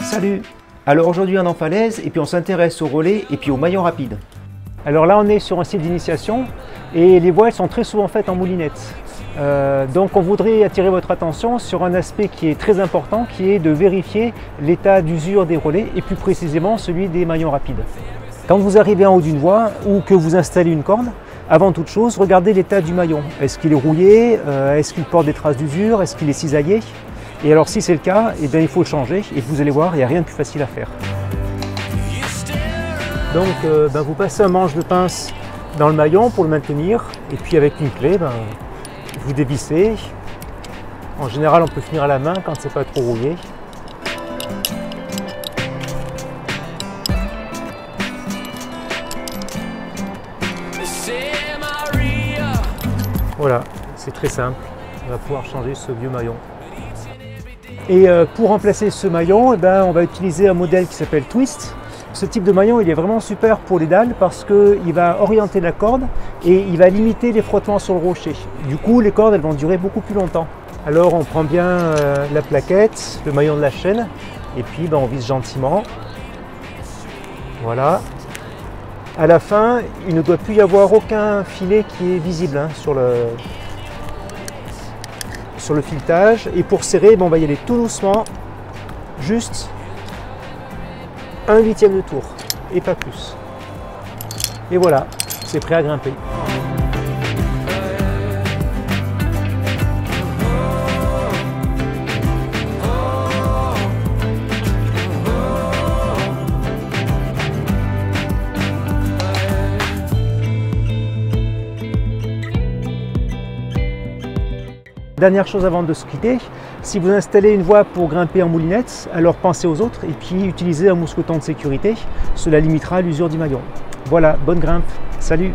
Salut! Alors aujourd'hui on est en falaise et puis on s'intéresse au relais et puis au maillon rapide. Alors là on est sur un site d'initiation et les voiles sont très souvent faites en moulinette. Donc on voudrait attirer votre attention sur un aspect qui est très important, qui est de vérifier l'état d'usure des relais et plus précisément celui des maillons rapides. Quand vous arrivez en haut d'une voie ou que vous installez une corde, avant toute chose, regardez l'état du maillon. Est-ce qu'il est rouillé? Est-ce qu'il porte des traces d'usure? Est-ce qu'il est cisaillé? Et alors si c'est le cas, eh bien, il faut le changer et vous allez voir, il n'y a rien de plus facile à faire. Donc vous passez un manche de pince dans le maillon pour le maintenir et puis avec une clé, vous dévissez. En général on peut finir à la main quand c'est pas trop rouillé. Voilà, c'est très simple, on va pouvoir changer ce vieux maillon. Et pour remplacer ce maillon, on va utiliser un modèle qui s'appelle Twist. Ce type de maillon il est vraiment super pour les dalles parce qu'il va orienter la corde et il va limiter les frottements sur le rocher. Du coup les cordes elles vont durer beaucoup plus longtemps. Alors on prend bien la plaquette, le maillon de la chaîne et puis on visse gentiment. Voilà. À la fin, il ne doit plus y avoir aucun filet qui est visible sur le filetage. Et pour serrer, on va y aller tout doucement, juste 1/8 de tour et pas plus. Et voilà, c'est prêt à grimper. Dernière chose avant de se quitter, si vous installez une voie pour grimper en moulinette, alors pensez aux autres et puis utilisez un mousqueton de sécurité, cela limitera l'usure du maillon. Voilà, bonne grimpe, salut!